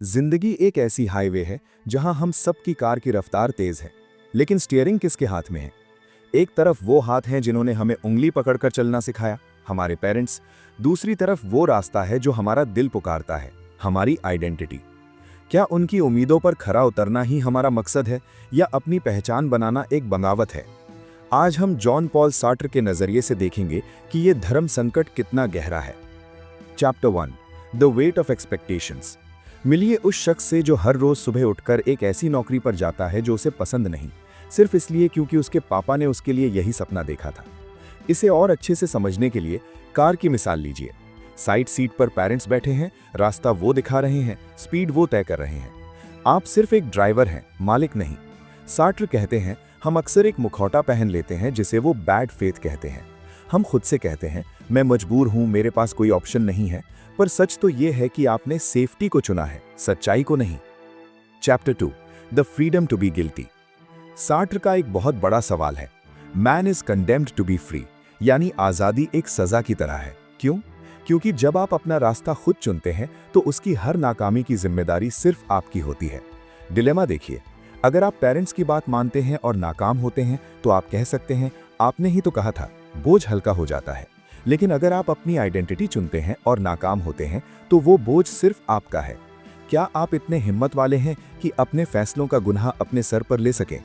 जिंदगी एक ऐसी हाईवे है जहां हम सबकी कार की रफ्तार तेज है, लेकिन स्टीयरिंग किसके हाथ में है? एक तरफ वो हाथ हैं जिन्होंने हमें उंगली पकड़कर चलना सिखाया, हमारे पेरेंट्स। दूसरी तरफ वो रास्ता है जो हमारा दिल पुकारता है, हमारी आइडेंटिटी। क्या उनकी उम्मीदों पर खरा उतरना ही हमारा मकसद है, या अपनी पहचान बनाना एक बगावत है? आज हम जॉन पॉल सार्टर के नजरिए से देखेंगे कि ये धर्म संकट कितना गहरा है। Chapter 1, the weight of expectations. मिलिए उस शख्स से जो हर रोज सुबह उठकर एक ऐसी नौकरी पर जाता है जो उसे पसंद नहीं, सिर्फ इसलिए क्योंकि उसके पापा ने उसके लिए यही सपना देखा था। इसे और अच्छे से समझने के लिए कार की मिसाल लीजिए। साइड सीट पर पेरेंट्स बैठे हैं, रास्ता वो दिखा रहे हैं, स्पीड वो तय कर रहे हैं। आप सिर्फ एक ड्राइवर हैं, मालिक नहीं। सार्टर कहते हैं, हम अक्सर एक मुखौटा पहन लेते हैं जिसे वो बैड फेथ कहते हैं। हम खुद से कहते हैं, मैं मजबूर हूं, मेरे पास कोई ऑप्शन नहीं है। पर सच तो यह है कि आपने सेफ्टी को चुना है, सच्चाई को नहीं। Chapter 2, the freedom to be guilty. Sartre का एक बहुत बड़ा सवाल है, man is condemned to be free, यानी आजादी एक सजा की तरह है। क्यों? क्योंकि जब आप अपना रास्ता खुद चुनते हैं तो उसकी हर नाकामी की जिम्मेदारी सिर्फ आपकी होती है। डिलेमा देखिए, अगर आप पेरेंट्स की बात मानते हैं और नाकाम होते हैं तो आप कह सकते हैं, आपने ही तो कहा था, बोझ हल्का हो जाता है। लेकिन अगर आप अपनी आइडेंटिटी चुनते हैं और नाकाम होते हैं तो वो बोझ सिर्फ आपका है। क्या आप इतने हिम्मत वाले हैं कि अपने फैसलों का गुनाह अपने सर पर ले सकें?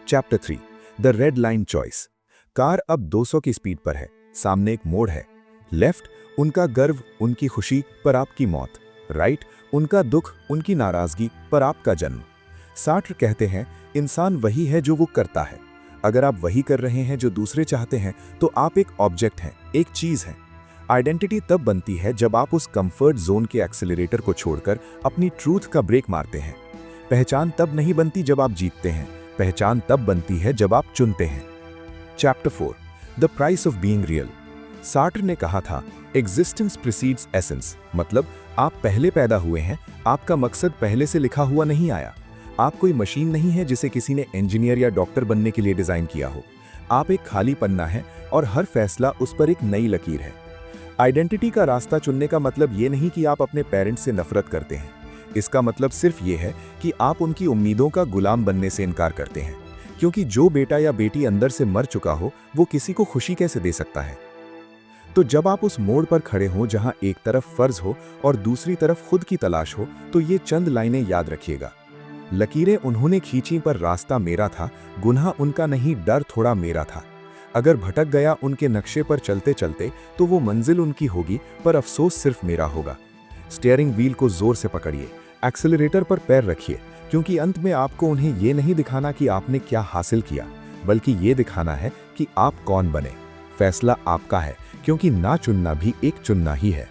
Chapter 3, the red line choice. Car अब 200 की स्पीड पर है, सामने एक मोड़ है। लेफ्ट, उनका गर्व, उनकी खुशी पर आपकी मौत। राइट, उनका दुख, उनकी नाराजगी पर आपका जन्म। सार्टर कहते हैं, इंसान वही है जो वो करता है। अगर आप वही कर रहे हैं जो दूसरे चाहते हैं तो आप एक ऑब्जेक्ट हैं, एक चीज हैं। आइडेंटिटी तब बनती है जब आप उस कंफर्ट जोन के एक्सेलरेटर को छोड़कर अपनी ट्रूथ का ब्रेक मारते हैं। पहचान तब नहीं बनती जब आप जीतते हैं, पहचान तब बनती है जब आप चुनते हैं। Chapter 4, the price of being real. Sartre ने कहा था, एग्जिस्टेंस प्रीसीड्स एसेंस, मतलब आप पहले पैदा हुए हैं, आपका मकसद पहले से लिखा हुआ नहीं आया। आप कोई मशीन नहीं है जिसे किसी ने इंजीनियर या डॉक्टर बनने के लिए डिजाइन किया हो। आप एक खाली पन्ना है और हर फैसला उस पर एक नई लकीर है। आइडेंटिटी का रास्ता चुनने का मतलब ये नहीं कि आप अपने पेरेंट्स से नफरत करते हैं। इसका मतलब सिर्फ ये है कि आप उनकी उम्मीदों का गुलाम बनने से इनकार करते हैं, क्योंकि जो बेटा या बेटी अंदर से मर चुका हो वो किसी को खुशी कैसे दे सकता है? तो जब आप उस मोड़ पर खड़े हों जहां एक तरफ फर्ज हो और दूसरी तरफ खुद की तलाश हो, तो ये चंद लाइनें याद रखिएगा। लकीरें उन्होंने खींची पर रास्ता मेरा था, गुनाह उनका नहीं, डर थोड़ा मेरा था। अगर भटक गया उनके नक्शे पर चलते चलते तो वो मंजिल उनकी होगी, पर अफसोस सिर्फ मेरा होगा। स्टीयरिंग व्हील को जोर से पकड़िए, एक्सेलरेटर पर पैर रखिए, क्योंकि अंत में आपको उन्हें ये नहीं दिखाना कि आपने क्या हासिल किया, बल्कि ये दिखाना है कि आप कौन बने। फैसला आपका है, क्योंकि ना चुनना भी एक चुनना ही है।